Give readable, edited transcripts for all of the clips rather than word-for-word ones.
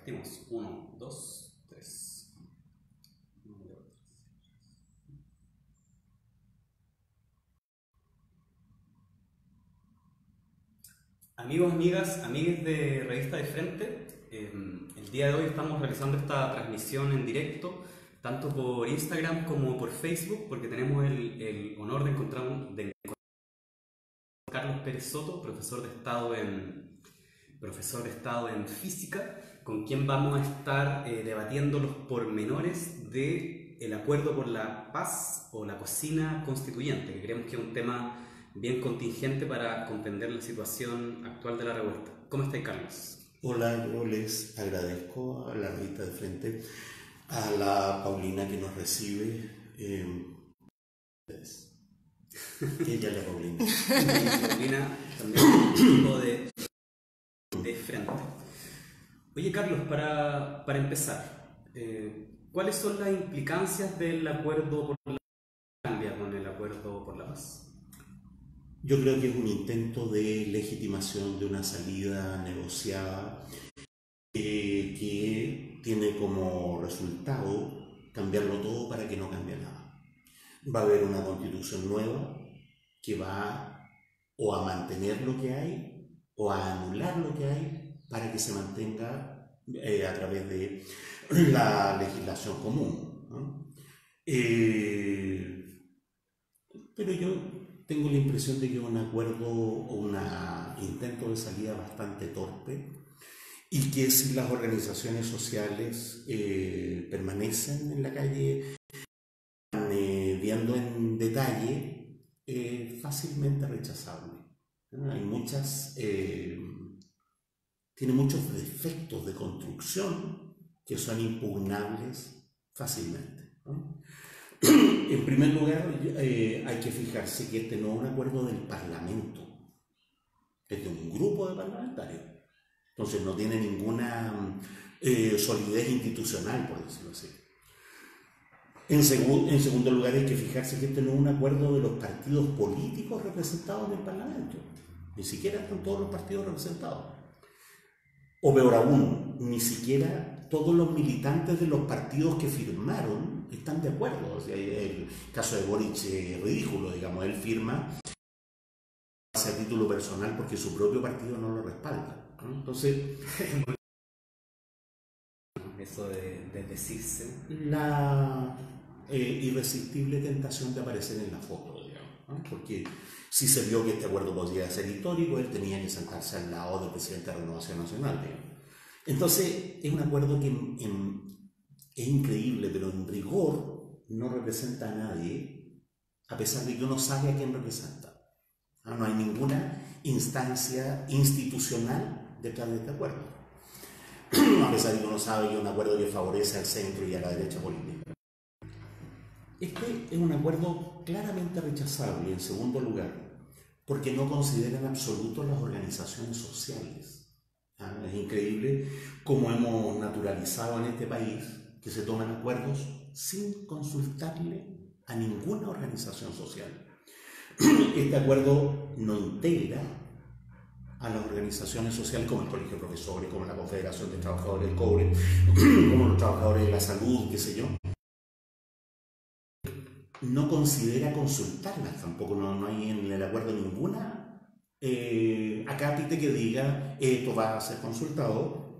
Partimos. 1, 2, 3. Amigos, amigas, amigues de Revista de Frente, el día de hoy estamos realizando esta transmisión en directo, tanto por Instagram como por Facebook, porque tenemos el honor de encontrar a Carlos Pérez Soto, profesor de Estado en Física, con quien vamos a estar debatiendo los pormenores del acuerdo por la paz o la cocina constituyente, que creemos que es un tema bien contingente para comprender la situación actual de la revuelta. ¿Cómo estáis, Carlos? Hola, yo les agradezco a la Revista de Frente, a la Paulina que nos recibe. Ella es la Paulina. Paulina también un equipo de Frente. Oye, Carlos, para empezar, ¿cuáles son las implicancias del acuerdo por la cambia con el acuerdo por la paz? Yo creo que es un intento de legitimación de una salida negociada que tiene como resultado cambiarlo todo para que no cambie nada. Va a haber una constitución nueva que va o a mantener lo que hay o a anular lo que hay para que se mantenga a través de la legislación común, ¿no? Pero yo tengo la impresión de que es un acuerdo o un intento de salida bastante torpe y que si las organizaciones sociales permanecen en la calle viendo en detalle, fácilmente rechazable. Hay tiene muchos defectos de construcción que son impugnables fácilmente, ¿no? En primer lugar, hay que fijarse que este no es un acuerdo del Parlamento, es de un grupo de parlamentarios. Entonces no tiene ninguna solidez institucional, por decirlo así. En segundo lugar, hay que fijarse que este no es un acuerdo de los partidos políticos representados en el Parlamento. Ni siquiera están todos los partidos representados. O peor aún, ni siquiera todos los militantes de los partidos que firmaron están de acuerdo. O sea, el caso de Boric es ridículo, digamos, él firma a título personal porque su propio partido no lo respalda, ¿no? Entonces, eso de decirse. La irresistible tentación de aparecer en la foto, digamos, ¿no? Porque si se vio que este acuerdo podía ser histórico, él tenía que sentarse al lado del presidente de Renovación Nacional, digamos. Entonces, es un acuerdo que es increíble, pero en rigor no representa a nadie, a pesar de que uno sabe a quién representa. No hay ninguna instancia institucional detrás de este acuerdo, a pesar de que uno sabe que es un acuerdo que favorece al centro y a la derecha política. Este es un acuerdo claramente rechazable, en segundo lugar, porque no considera en absoluto las organizaciones sociales. Es increíble cómo hemos naturalizado en este país que se toman acuerdos sin consultarle a ninguna organización social. Este acuerdo no integra a las organizaciones sociales como el Colegio de Profesores, como la Confederación de Trabajadores del Cobre, como los trabajadores de la salud, qué sé yo. No considera consultarlas tampoco, no hay en el acuerdo ninguna acápite que diga esto va a ser consultado,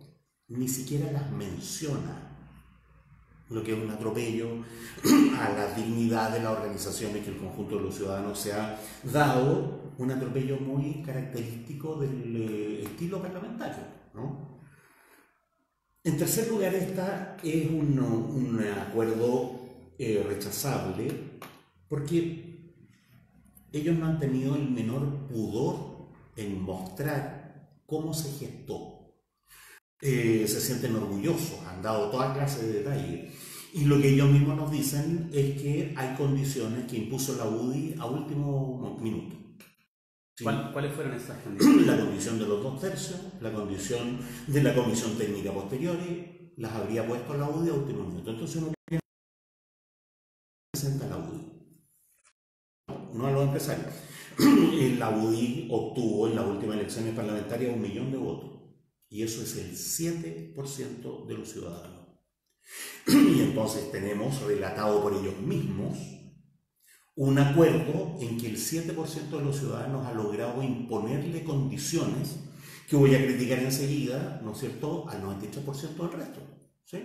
ni siquiera las menciona, lo que es un atropello a la dignidad de las organizaciones que el conjunto de los ciudadanos se ha dado, un atropello muy característico del estilo parlamentario, ¿no? En tercer lugar, esta es un acuerdo rechazable porque ellos no han tenido el menor pudor en mostrar cómo se gestó. Se sienten orgullosos, han dado toda clase de detalles. Y lo que ellos mismos nos dicen es que hay condiciones que impuso la UDI a último minuto. ¿Sí? ¿Cuáles fueron esas condiciones? La condición de los 2/3, la condición de la comisión técnica posterior, las habría puesto la UDI a último minuto. Entonces uno presenta a la UDI, no a los empresarios. La UDI obtuvo en las últimas elecciones parlamentarias 1 millón de votos. y eso es el 7% de los ciudadanos. Y entonces tenemos, relatado por ellos mismos, un acuerdo en que el 7% de los ciudadanos ha logrado imponerle condiciones que voy a criticar enseguida, ¿no es cierto?, al 93% del resto. ¿Sí?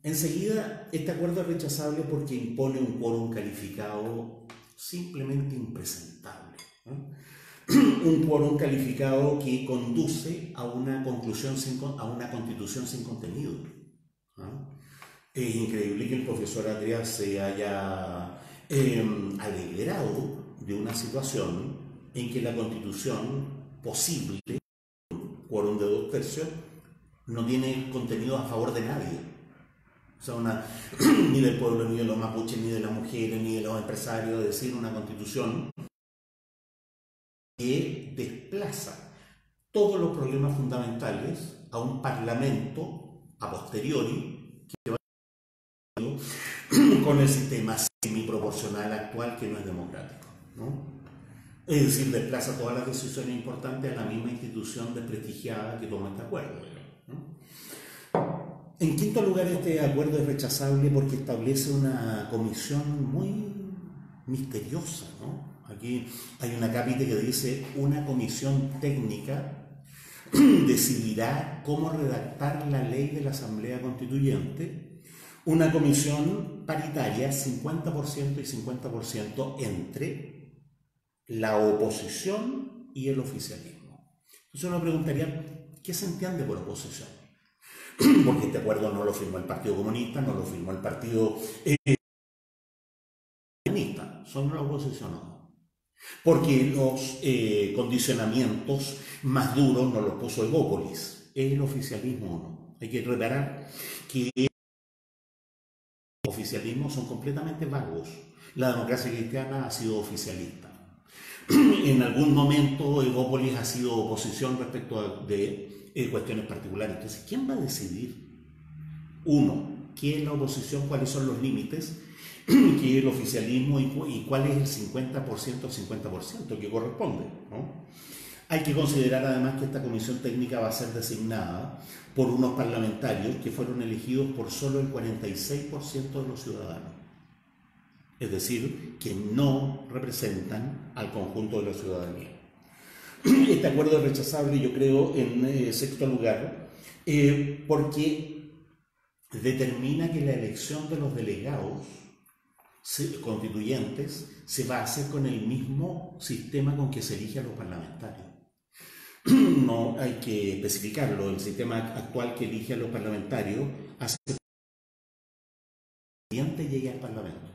Enseguida, este acuerdo es rechazable porque impone un quórum calificado simplemente impresentable, ¿no? Un quórum calificado que conduce a una conclusión a una constitución sin contenido, ¿no? Es increíble que el profesor Adrià se haya alegrado de una situación en que la constitución posible, quórum de 2/3, no tiene contenido a favor de nadie. O sea, ni del pueblo, ni de los mapuches, ni de las mujeres, ni de los empresarios, es decir, una constitución que desplaza todos los problemas fundamentales a un parlamento a posteriori que va con el sistema semiproporcional actual que no es democrático, ¿no? Es decir, desplaza todas las decisiones importantes a la misma institución desprestigiada que toma este acuerdo, ¿no? En quinto lugar, este acuerdo es rechazable porque establece una comisión muy misteriosa, ¿no? Aquí hay una capite que dice: una comisión técnica decidirá cómo redactar la ley de la Asamblea Constituyente. Una comisión paritaria, 50% y 50% entre la oposición y el oficialismo. Entonces uno preguntaría, ¿qué se entiende por oposición? Porque este acuerdo no lo firmó el Partido Comunista, no lo firmó el Partido Comunista, son la oposición o no. Porque los condicionamientos más duros no los puso Egópolis, el oficialismo o no. Hay que reparar que los oficialismos son completamente vagos. La democracia cristiana ha sido oficialista. En algún momento Egópolis ha sido oposición respecto de cuestiones particulares. Entonces, ¿quién va a decidir? Uno, ¿qué es la oposición? ¿Cuáles son los límites? ¿Qué es el oficialismo? ¿Y cuál es el 50%, 50% que corresponde, ¿no? Hay que considerar además que esta comisión técnica va a ser designada por unos parlamentarios que fueron elegidos por solo el 46% de los ciudadanos. Es decir, que no representan al conjunto de la ciudadanía. Este acuerdo es rechazable, yo creo, en sexto lugar, porque determina que la elección de los delegados constituyentes se va a hacer con el mismo sistema con que se elige a los parlamentarios. No hay que especificarlo, el sistema actual que elige a los parlamentarios hace que el presidente llegue al parlamento.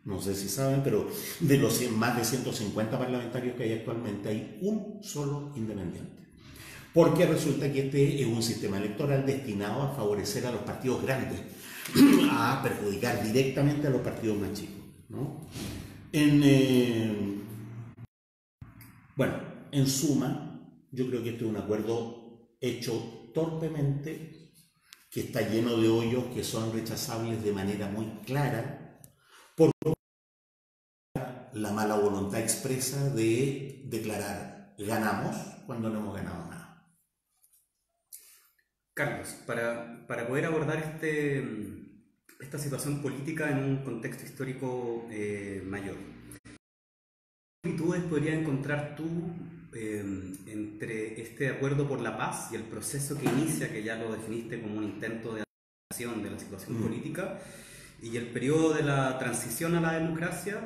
No sé si saben, pero de los más de 150 parlamentarios que hay actualmente hay un solo independiente. Porque resulta que este es un sistema electoral destinado a favorecer a los partidos grandes, a perjudicar directamente a los partidos más chicos, ¿no? Bueno, en suma, yo creo que este es un acuerdo hecho torpemente, que está lleno de hoyos que son rechazables de manera muy clara, por la mala voluntad expresa de declarar ganamos cuando no hemos ganado nada. Carlos, para poder abordar esta situación política en un contexto histórico mayor, ¿qué similitudes podrías encontrar tú entre este acuerdo por la paz y el proceso que inicia, que ya lo definiste como un intento de adaptación de la situación política, y el periodo de la transición a la democracia,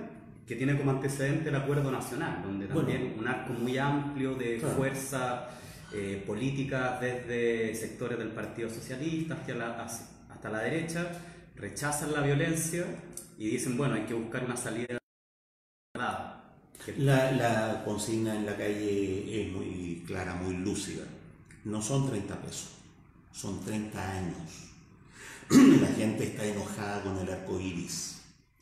que tiene como antecedente el Acuerdo Nacional, donde también un arco muy amplio de fuerza política desde sectores del Partido Socialista hasta la derecha rechazan la violencia y dicen, bueno, hay que buscar una salida. La consigna en la calle es muy clara, muy lúcida. No son 30 pesos, son 30 años. La gente está enojada con el arco iris.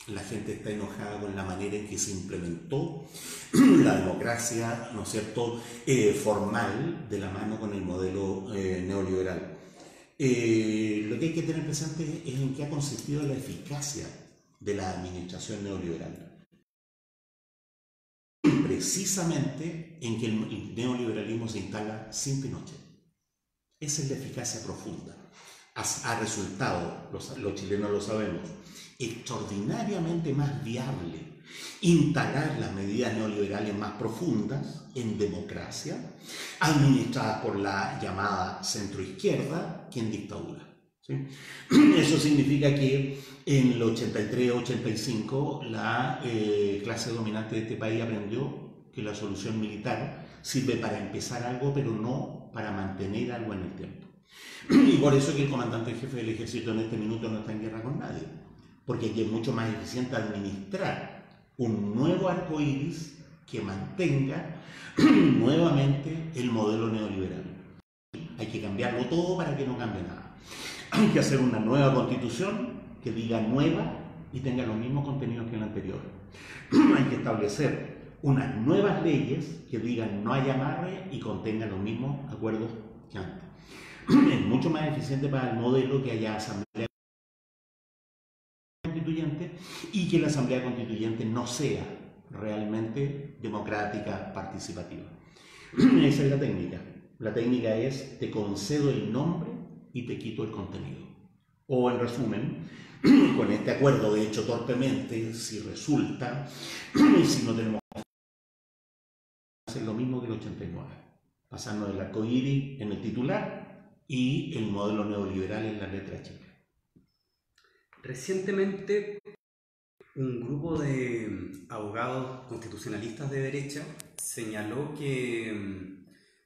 La gente está enojada con la manera en que se implementó la democracia, ¿no es cierto?, formal, de la mano con el modelo neoliberal. Lo que hay que tener presente es en qué ha consistido la eficacia de la administración neoliberal. precisamente en que el neoliberalismo se instala sin Pinochet. Esa es la eficacia profunda. Ha resultado, los chilenos lo sabemos, extraordinariamente más viable instalar las medidas neoliberales más profundas en democracia, administradas por la llamada centroizquierda, que en dictadura. ¿Sí? Eso significa que en el 83-85 la clase dominante de este país aprendió que la solución militar sirve para empezar algo, pero no para mantener algo en el tiempo. Y por eso que el comandante en jefe del ejército en este minuto no está en guerra con nadie, porque aquí es mucho más eficiente administrar un nuevo arco iris que mantenga nuevamente el modelo neoliberal. Hay que cambiarlo todo para que no cambie nada. Hay que hacer una nueva constitución que diga nueva y tenga los mismos contenidos que la anterior. Hay que establecer unas nuevas leyes que digan no hay amarre y contengan los mismos acuerdos que antes. Es mucho más eficiente para el modelo que haya asamblea constituyente y que la asamblea constituyente no sea realmente democrática, participativa. Esa es la técnica. La técnica es te concedo el nombre y te quito el contenido. O en resumen, con este acuerdo de hecho torpemente, si resulta, si no tenemos hacer lo mismo que el 89, pasando del arco iris en el titular y el modelo neoliberal en la letra chica. Recientemente, un grupo de abogados constitucionalistas de derecha señaló que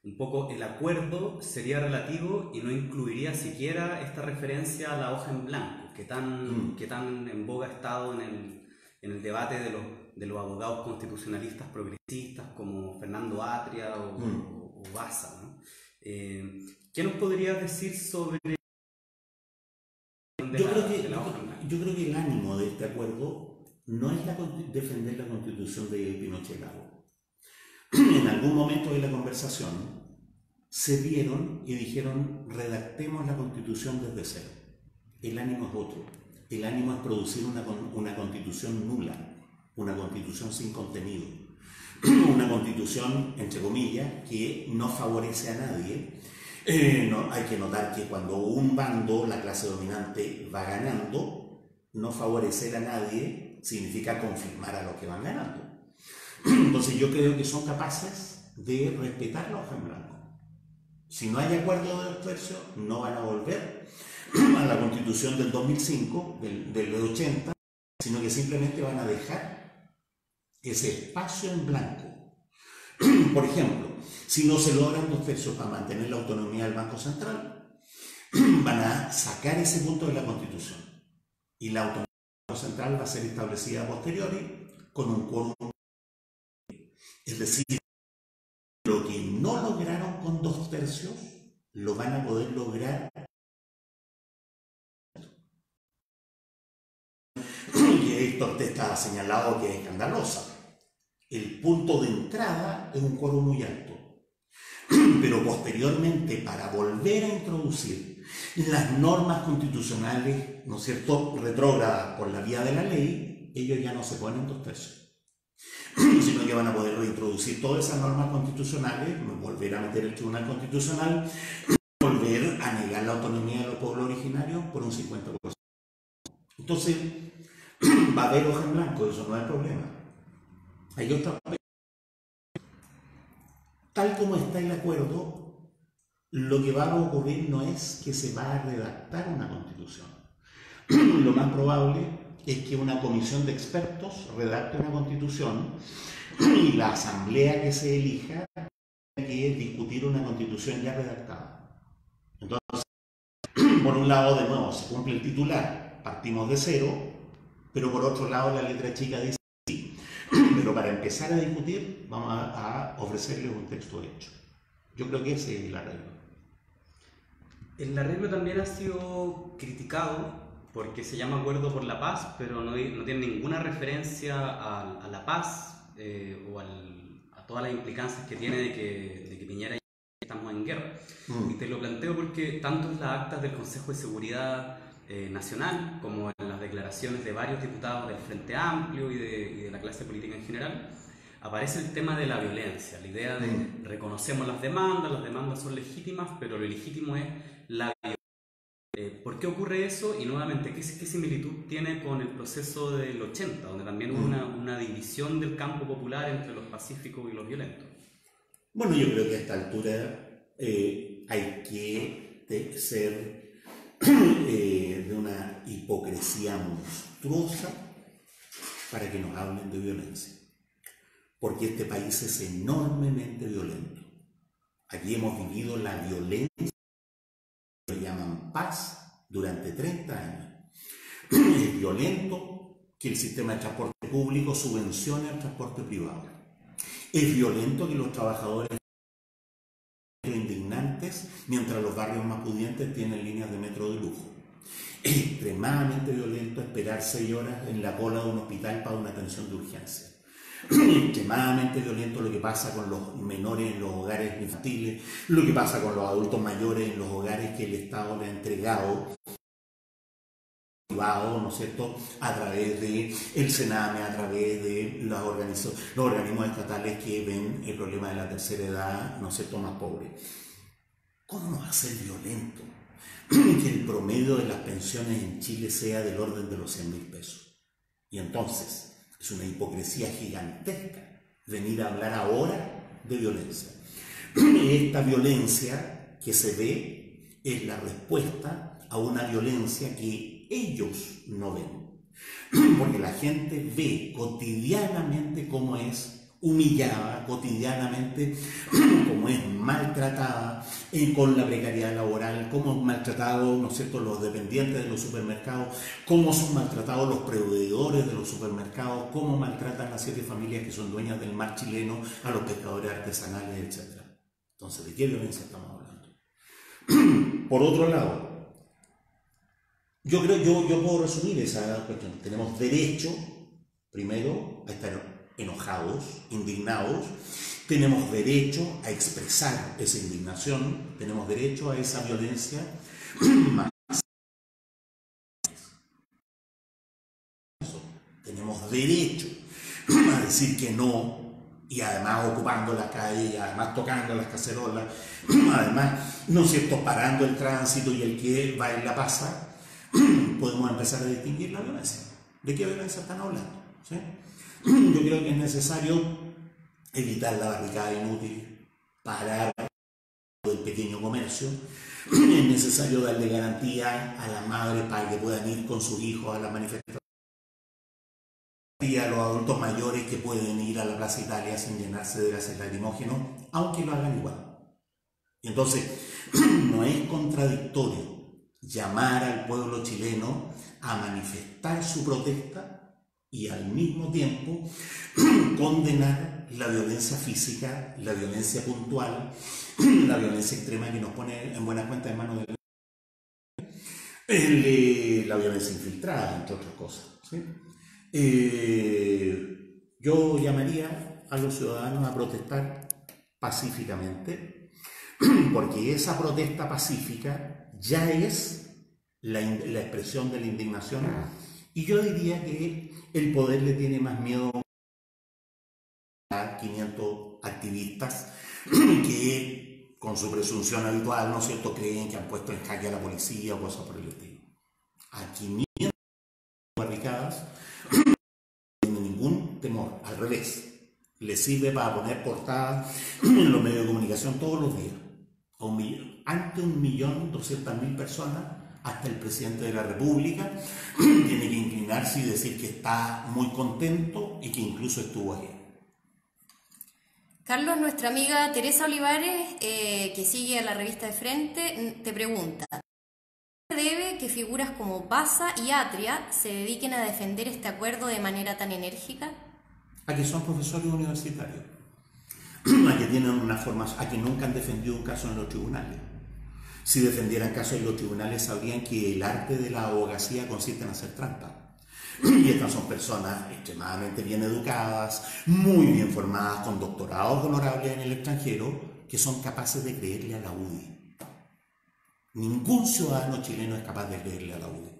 un poco el acuerdo sería relativo y no incluiría siquiera esta referencia a la hoja en blanco, que tan en boga ha estado en el debate de los abogados constitucionalistas progresistas como Fernando Atria o Baza, ¿no? ¿Qué nos podrías decir sobre Yo creo que el ánimo de este acuerdo no es defender la constitución de Pinochet Lago. En algún momento de la conversación se vieron y dijeron redactemos la constitución desde cero. El ánimo es otro. El ánimo es producir una constitución nula, una constitución sin contenido, una constitución, entre comillas, que no favorece a nadie. No, hay que notar que cuando un bando, la clase dominante, va ganando, no favorecer a nadie significa confirmar a los que van ganando. Entonces yo creo que son capaces de respetar la hoja en blanco. Si no hay acuerdo de 2 tercios, no van a volver a la constitución del 2005, del 80, sino que simplemente van a dejar ese espacio en blanco. Por ejemplo, si no se logran 2 tercios para mantener la autonomía del Banco Central, van a sacar ese punto de la Constitución y la autonomía del Banco Central va a ser establecida a posteriori con un quórum. Es decir, lo que no lograron con 2 tercios lo van a poder lograr. Que Héctor te está señalado que es escandalosa. El punto de entrada es un quórum muy alto, pero posteriormente para volver a introducir las normas constitucionales, ¿no es cierto?, retrógradas por la vía de la ley, ellos ya no se ponen 2 tercios, sino que van a poder reintroducir todas esas normas constitucionales, volver a meter el Tribunal Constitucional, volver a negar la autonomía de los pueblos originarios por un 50%. Entonces, va a haber hoja en blanco, eso no es el problema. Hay otra. Tal como está el acuerdo, lo que va a ocurrir no es que se va a redactar una constitución. Lo más probable es que una comisión de expertos redacte una constitución y la asamblea que se elija tiene que discutir una constitución ya redactada. Entonces, por un lado, de nuevo, se cumple el titular, partimos de cero, pero por otro lado la letra chica dice sí. Pero para empezar a discutir vamos a ofrecerles un texto hecho. Yo creo que ese es el arreglo. El arreglo también ha sido criticado porque se llama Acuerdo por la Paz, pero no tiene ninguna referencia a la paz o a todas las implicancias que tiene de que Piñera y estamos en guerra. Y te lo planteo porque tanto en las actas del Consejo de Seguridad Nacional como en las declaraciones de varios diputados del Frente Amplio y de la clase política en general, aparece el tema de la violencia, la idea de reconocemos las demandas son legítimas, pero lo ilegítimo es la violencia. ¿Por qué ocurre eso? Y nuevamente, ¿qué similitud tiene con el proceso del 80, donde también hubo una división del campo popular entre los pacíficos y los violentos? Bueno, yo creo que a esta altura hay que ser de una hipocresía monstruosa para que nos hablen de violencia. Porque este país es enormemente violento. Aquí hemos vivido la violencia que llaman paz durante 30 años. Es violento que el sistema de transporte público subvencione al transporte privado. Es violento que los trabajadores indignantes, mientras los barrios más pudientes tienen líneas de metro de lujo. Es extremadamente violento esperar 6 horas en la cola de un hospital para una atención de urgencia. Extremadamente violento lo que pasa con los menores en los hogares infantiles, lo que pasa con los adultos mayores en los hogares que el Estado le ha entregado, ¿no es cierto?, a través del Sename, a través de los organismos estatales que ven el problema de la tercera edad, ¿no es cierto?, más pobre. ¿Cómo no va a ser violento que el promedio de las pensiones en Chile sea del orden de los 100.000 pesos? Y entonces, es una hipocresía gigantesca venir a hablar ahora de violencia. Esta violencia que se ve es la respuesta a una violencia que ellos no ven. Porque la gente ve cotidianamente cómo es humillada, cotidianamente cómo es maltratada con la precariedad laboral, cómo es maltratado, ¿no es cierto?, los dependientes de los supermercados, cómo son maltratados los proveedores de los supermercados, cómo maltratan las 7 familias que son dueñas del mar chileno, a los pescadores artesanales, etc. Entonces, ¿de qué violencia estamos hablando? Por otro lado, yo puedo resumir esa cuestión. Tenemos derecho, primero, a estar enojados, indignados. Tenemos derecho a expresar esa indignación. Tenemos derecho a esa violencia. Tenemos derecho a decir que no, y además ocupando la calle, y además tocando las cacerolas, además, ¿no es cierto?, parando el tránsito, y el que va en la pasa. Podemos empezar a distinguir la violencia. ¿De qué violencia están hablando? ¿Sí? Yo creo que es necesario evitar la barricada inútil, parar el pequeño comercio. Es necesario darle garantía a las madres para que puedan ir con sus hijos a las manifestaciones, a los adultos mayores que pueden ir a la Plaza Italia sin llenarse de gases lacrimógenos, aunque lo hagan igual. Y entonces, no es contradictorio llamar al pueblo chileno a manifestar su protesta y al mismo tiempo condenar la violencia física, la violencia puntual, la violencia extrema que nos pone en buena cuenta en manos de la violencia infiltrada, entre otras cosas, ¿sí? Yo llamaría a los ciudadanos a protestar pacíficamente, porque esa protesta pacífica ya es la expresión de la indignación, y yo diría que el poder le tiene más miedo a 500 activistas que con su presunción habitual, ¿no es cierto?, creen que han puesto en jaque a la policía o cosas por el estilo. A 500 barricadas no tiene ningún temor, al revés, le sirve para poner portadas en los medios de comunicación todos los días. Ante 1.200.000 personas, hasta el presidente de la República tiene que inclinarse y decir que está muy contento y que incluso estuvo ahí. Carlos, nuestra amiga Teresa Olivares, que sigue a la revista De Frente, te pregunta: ¿qué debe que figuras como Baza y Atria se dediquen a defender este acuerdo de manera tan enérgica? A que son profesores universitarios, a que tienen una formación, a que nunca han defendido un caso en los tribunales. Si defendieran casos en los tribunales, sabrían que el arte de la abogacía consiste en hacer trampa. Y estas son personas extremadamente bien educadas, muy bien formadas, con doctorados honorables en el extranjero, que son capaces de creerle a la UDI. Ningún ciudadano chileno es capaz de creerle a la UDI.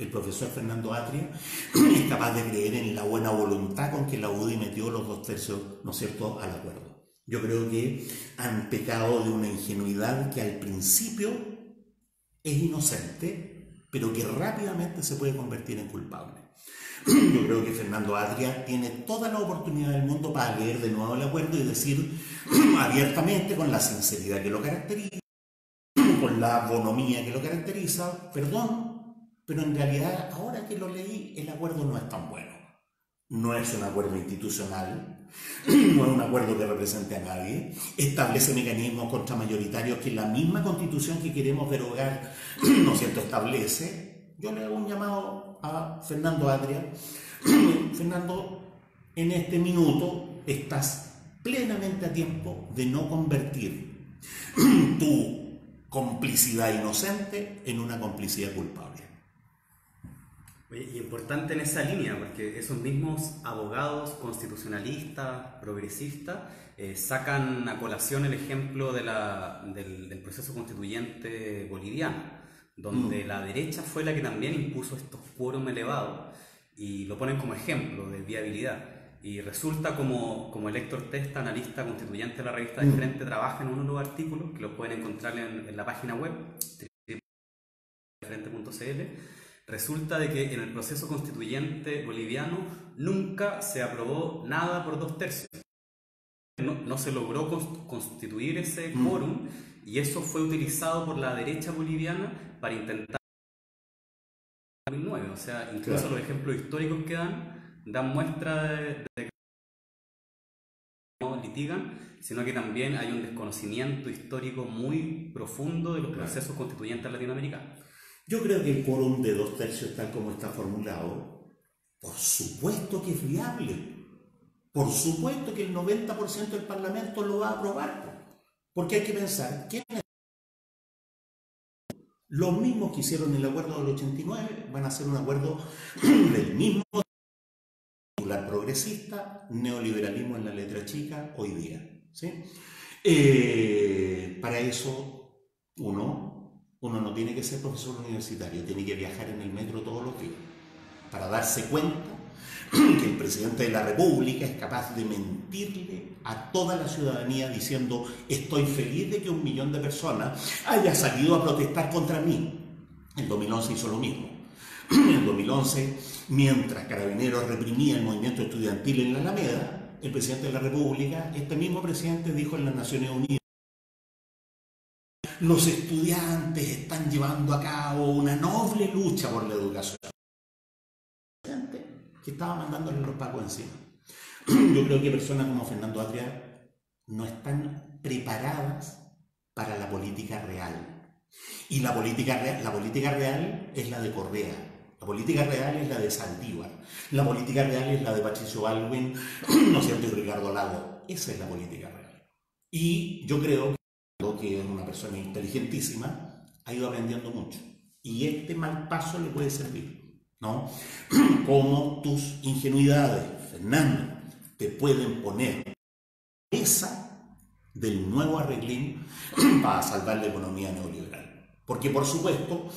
el profesor Fernando Atria es capaz de creer en la buena voluntad con que la UDI metió los 2/3, ¿no es cierto?, al acuerdo. Yo creo que han pecado de una ingenuidad que al principio es inocente, pero que rápidamente se puede convertir en culpable. Yo creo que Fernando Atria tiene toda la oportunidad del mundo para leer de nuevo el acuerdo y decir abiertamente, con la sinceridad que lo caracteriza, con la bonomía que lo caracteriza, perdón, pero en realidad, ahora que lo leí, el acuerdo no es tan bueno. No es un acuerdo institucional, no es un acuerdo que represente a nadie, establece mecanismos contramayoritarios que la misma Constitución que queremos derogar, ¿no es cierto?, establece. Yo le hago un llamado a Fernando Atria. Fernando, en este minuto estás plenamente a tiempo de no convertir tu complicidad inocente en una complicidad culpable. Y importante en esa línea, porque esos mismos abogados constitucionalistas, progresistas, sacan a colación el ejemplo del proceso constituyente boliviano, donde la derecha fue la que también impuso estos quórum elevados, y lo ponen como ejemplo de viabilidad. Y resulta como el Héctor Testa, analista constituyente de la revista de Frente, trabaja en uno de los artículos, que los pueden encontrar en la página web, frente.cl. Resulta de que en el proceso constituyente boliviano nunca se aprobó nada por 2/3. No se logró constituir ese quórum, y eso fue utilizado por la derecha boliviana para intentar 2009. O sea, incluso los ejemplos históricos que dan muestra de que no litigan, sino que también hay un desconocimiento histórico muy profundo de los procesos constituyentes latinoamericanos. Yo creo que el quórum de 2/3, tal como está formulado, por supuesto que es viable. Por supuesto que el 90% del Parlamento lo va a aprobar. Porque hay que pensar, ¿quiénes? Los mismos que hicieron el acuerdo del 89 van a hacer un acuerdo del mismo titular progresista, neoliberalismo en la letra chica, hoy día. ¿Sí? Para eso, uno no tiene que ser profesor universitario, tiene que viajar en el metro todos los días para darse cuenta que el presidente de la República es capaz de mentirle a toda la ciudadanía diciendo: estoy feliz de que 1 millón de personas haya salido a protestar contra mí. En 2011 hizo lo mismo. En 2011, mientras Carabineros reprimía el movimiento estudiantil en la Alameda, el presidente de la República, este mismo presidente, dijo en las Naciones Unidas: los estudiantes están llevando a cabo una noble lucha por la educación. Que estaba mandándole los pacos encima. Yo creo que personas como Fernando Atria no están preparadas para la política real. Y la política real es la de Correa. La política real es la de Saldívar. La política real es la de Patricio Aylwin, ¿no es cierto?, y Ricardo Lago. Esa es la política real. Y yo creo que es una persona inteligentísima, ha ido aprendiendo mucho. Y este mal paso le puede servir, ¿no? Como tus ingenuidades, Fernando, te pueden poner esa del nuevo arreglín para salvar la economía neoliberal. Porque, por supuesto,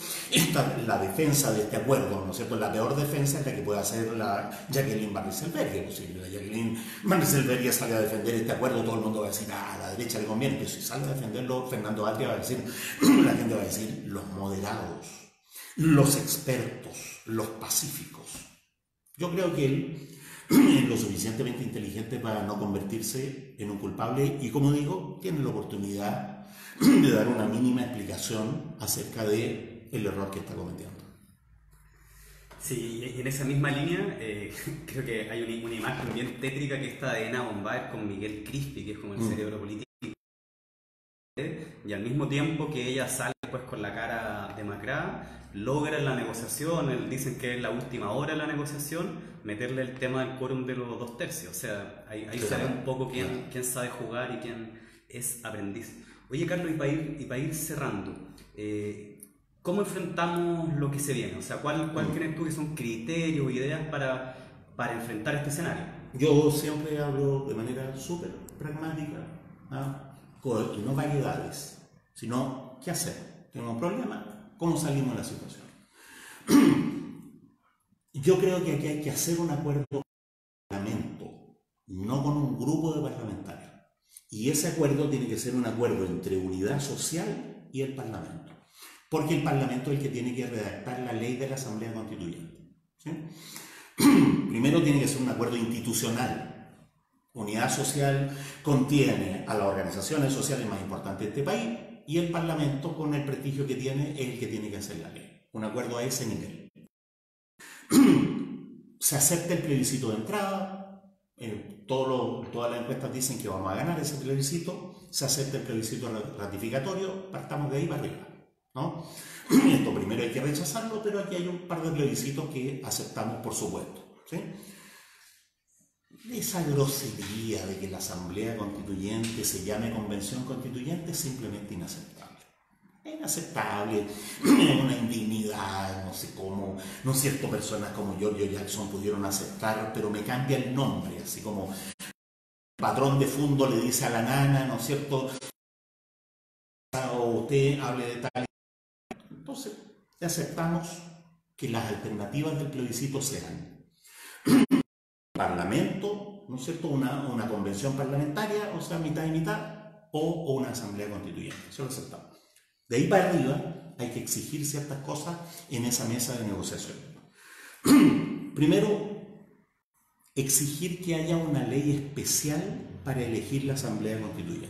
la defensa de este acuerdo, ¿no es cierto?, la peor defensa es la que puede hacer la Jacqueline Van Rysselberghe. Si la Jacqueline Van Rysselberghe sale a defender este acuerdo, todo el mundo va a decir: a la derecha le conviene. Pero si sale a defenderlo Fernando Atria, va a decir, la gente va a decir: los moderados, los expertos, los pacíficos. Yo creo que él es lo suficientemente inteligente para no convertirse en un culpable y, como digo, tiene la oportunidad de dar una mínima explicación acerca del error que está cometiendo. Sí, y en esa misma línea creo que hay una imagen bien tétrica que está de Ena Bombaer con Miguel Crispi, que es como el cerebro político, y al mismo tiempo que ella sale pues con la cara demacrada, logran la negociación, dicen que es la última hora de la negociación, meterle el tema del quórum de los 2/3. O sea, ahí se ve un poco quién sabe jugar y quién es aprendiz. Oye, Carlos, y para ir cerrando, ¿cómo enfrentamos lo que se viene? O sea, ¿cuál crees tú que son criterios, ideas para enfrentar este escenario? Yo siempre hablo de manera súper pragmática, y no variedades, sino ¿qué hacer? Tenemos un problema, ¿cómo salimos de la situación? Yo creo que aquí hay que hacer un acuerdo con el Parlamento, no con un grupo de parlamentarios. Y ese acuerdo tiene que ser un acuerdo entre Unidad Social y el Parlamento. Porque el Parlamento es el que tiene que redactar la ley de la Asamblea Constituyente. ¿Sí? Primero tiene que ser un acuerdo institucional. Unidad Social contiene a las organizaciones sociales más importantes de este país y el Parlamento, con el prestigio que tiene, es el que tiene que hacer la ley. Un acuerdo a ese nivel. Se acepta el plebiscito de entrada. Todas las encuestas dicen que vamos a ganar ese plebiscito. Se acepta el plebiscito ratificatorio. Partamos de ahí para arriba, ¿no? Esto primero hay que rechazarlo, pero aquí hay un par de plebiscitos que aceptamos, por supuesto, ¿sí? Esa grosería de que la Asamblea Constituyente se llame Convención Constituyente es simplemente inaceptable. Es inaceptable, es una indignidad, no sé cómo, ¿no es cierto? Personas como Giorgio Jackson pudieron aceptar, pero me cambia el nombre, así como el patrón de fondo le dice a la nana, ¿no es cierto? O usted hable de tal. Entonces, aceptamos que las alternativas del plebiscito sean Parlamento, ¿no es cierto? Una convención parlamentaria, o sea, mitad y mitad, o una asamblea constituyente. Eso lo aceptamos. De ahí para arriba hay que exigir ciertas cosas en esa mesa de negociación. Primero, exigir que haya una ley especial para elegir la asamblea constituyente.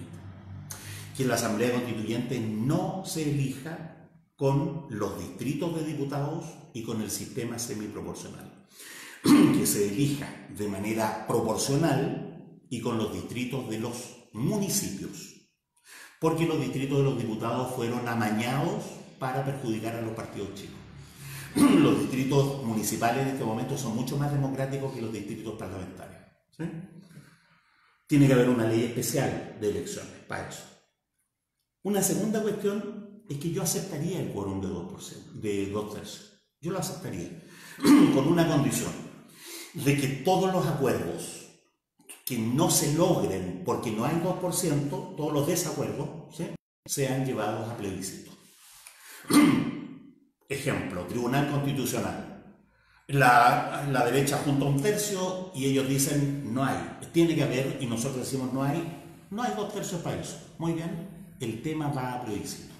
Que la asamblea constituyente no se elija con los distritos de diputados y con el sistema semiproporcional. Que se elija de manera proporcional y con los distritos de los municipios. Porque los distritos de los diputados fueron amañados para perjudicar a los partidos chicos. Los distritos municipales en este momento son mucho más democráticos que los distritos parlamentarios, ¿sí? Tiene que haber una ley especial de elecciones para eso. Una segunda cuestión es que yo aceptaría el quórum de 2%, de 2/3. Yo lo aceptaría, con una condición, de que todos los acuerdos que no se logren porque no hay 2%, todos los desacuerdos, ¿sí?, sean llevados a plebiscito. Ejemplo, Tribunal Constitucional. La derecha junta 1/3 y ellos dicen no hay, tiene que haber, y nosotros decimos no hay 2/3 para eso. Muy bien, el tema va a plebiscito.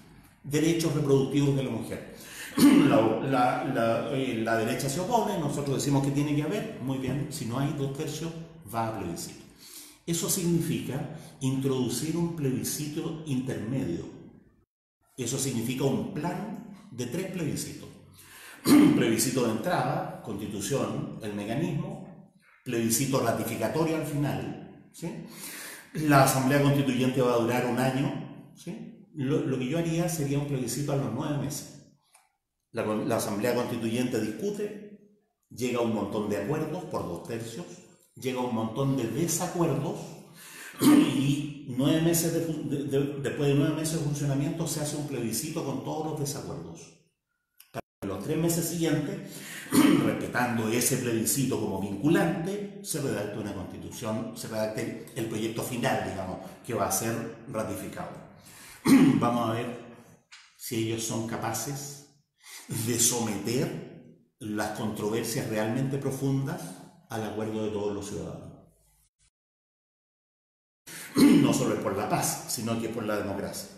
Derechos reproductivos de la mujer. La derecha se opone, nosotros decimos que tiene que haber, muy bien, si no hay 2/3 va a plebiscito. Eso significa introducir un plebiscito intermedio. Eso significa un plan de 3 plebiscitos. Plebiscito de entrada, constitución, el mecanismo, plebiscito ratificatorio al final, ¿sí? La asamblea constituyente va a durar 1 año, ¿sí? Lo que yo haría sería un plebiscito a los 9 meses. La asamblea constituyente discute, llega a un montón de acuerdos por 2/3, llega a un montón de desacuerdos y 9 meses después de 9 meses de funcionamiento se hace un plebiscito con todos los desacuerdos. En los 3 meses siguientes, respetando ese plebiscito como vinculante, se redacta una constitución, se redacta el proyecto final, digamos, que va a ser ratificado. Vamos a ver si ellos son capaces de someter las controversias realmente profundas al acuerdo de todos los ciudadanos. No solo es por la paz, sino que por la democracia.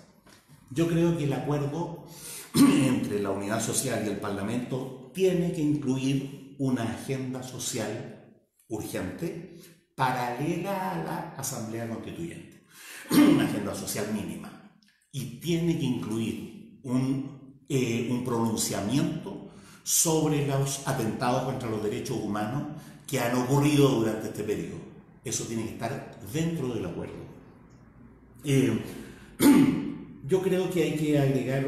Yo creo que el acuerdo entre la Unidad Social y el Parlamento tiene que incluir una agenda social urgente paralela a la Asamblea Constituyente, una agenda social mínima, y tiene que incluir un pronunciamiento sobre los atentados contra los derechos humanos que han ocurrido durante este periodo. Eso tiene que estar dentro del acuerdo. Yo creo que hay que agregar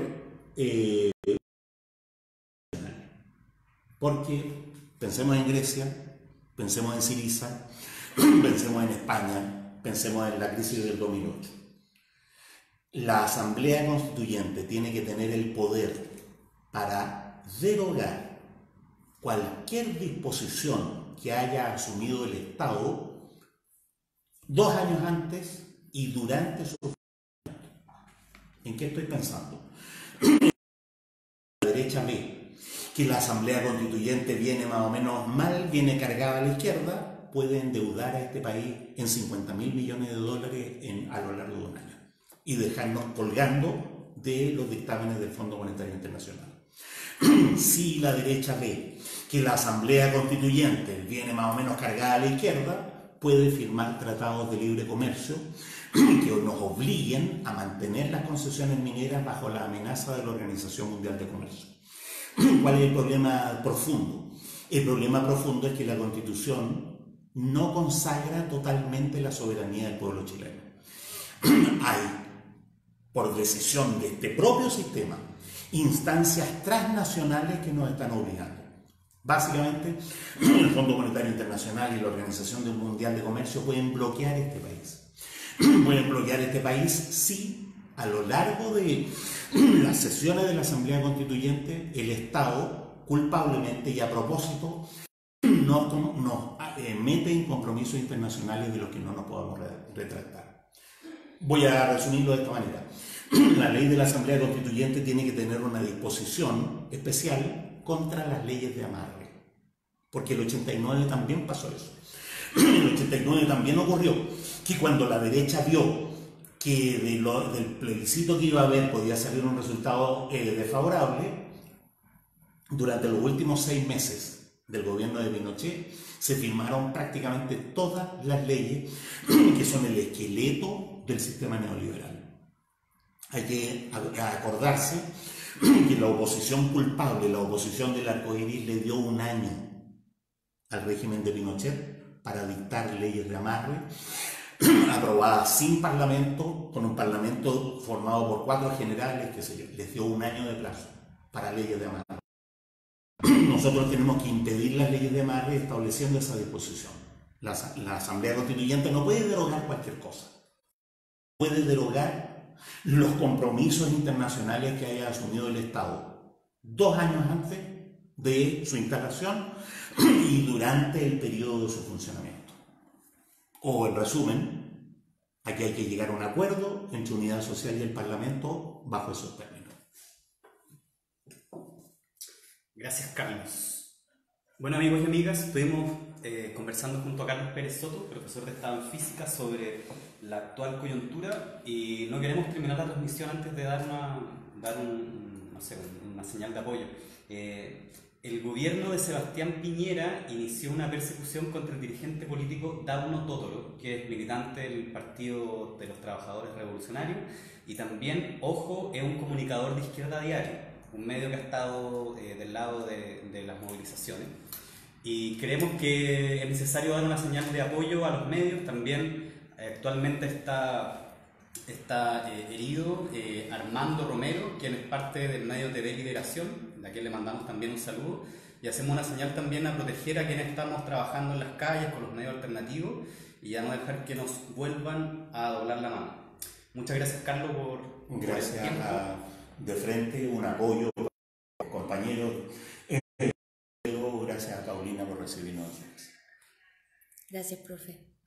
porque pensemos en Grecia, pensemos en Syriza, pensemos en España, pensemos en la crisis del 2008. La Asamblea Constituyente tiene que tener el poder para derogar cualquier disposición que haya asumido el Estado 2 años antes y durante su funcionamiento. ¿En qué estoy pensando? La derecha ve que la Asamblea Constituyente viene más o menos mal, viene cargada a la izquierda, puede endeudar a este país en 50.000 millones de dólares a lo largo de un año y dejarnos colgando de los dictámenes del Fondo Monetario Internacional. Si la derecha ve que la Asamblea Constituyente viene más o menos cargada a la izquierda, puede firmar tratados de libre comercio que nos obliguen a mantener las concesiones mineras bajo la amenaza de la Organización Mundial de Comercio. ¿Cuál es el problema profundo? El problema profundo es que la Constitución no consagra totalmente la soberanía del pueblo chileno. Hay, por decisión de este propio sistema, instancias transnacionales que nos están obligando. Básicamente, el Fondo Monetario Internacional y la Organización Mundial de Comercio pueden bloquear este país. Pueden bloquear este país si a lo largo de las sesiones de la Asamblea Constituyente el Estado, culpablemente y a propósito, nos mete en compromisos internacionales de los que no nos podamos retractar. Voy a resumirlo de esta manera. La ley de la Asamblea Constituyente tiene que tener una disposición especial contra las leyes de amarre, porque el 89 también pasó eso. El 89 también ocurrió que cuando la derecha vio que del plebiscito que iba a haber podía salir un resultado desfavorable, durante los últimos 6 meses del gobierno de Pinochet se firmaron prácticamente todas las leyes que son el esqueleto del sistema neoliberal. Hay que acordarse que la oposición culpable, la oposición del arcoíris, le dio un año al régimen de Pinochet para dictar leyes de amarre, aprobadas sin parlamento, con un parlamento formado por 4 generales, que les dio un año de plazo para leyes de amarre. Nosotros tenemos que impedir las leyes de amarre estableciendo esa disposición. La Asamblea Constituyente no puede derogar cualquier cosa. Puede derogar los compromisos internacionales que haya asumido el Estado 2 años antes de su instalación y durante el periodo de su funcionamiento. O en resumen, aquí hay que llegar a un acuerdo entre Unidad Social y el Parlamento bajo esos términos. Gracias, Carlos. Bueno, amigos y amigas, estuvimos conversando junto a Carlos Pérez Soto, profesor de Estado en Física, sobre la actual coyuntura, y no queremos terminar la transmisión antes de dar una señal de apoyo. El gobierno de Sebastián Piñera inició una persecución contra el dirigente político Dauno Totolo, que es militante del Partido de los Trabajadores Revolucionarios y también, ojo, es un comunicador de Izquierda Diaria, un medio que ha estado del lado de las movilizaciones. Y creemos que es necesario dar una señal de apoyo a los medios. También actualmente está herido Armando Romero, quien es parte del medio TV Liberación, de quien le mandamos también un saludo, y hacemos una señal también a proteger a quienes estamos trabajando en las calles con los medios alternativos y a no dejar que nos vuelvan a doblar la mano. Muchas gracias, Carlos, por Gracias el tiempo. De frente, un apoyo a los compañeros. Gracias a Paulina por recibirnos. Gracias, profe.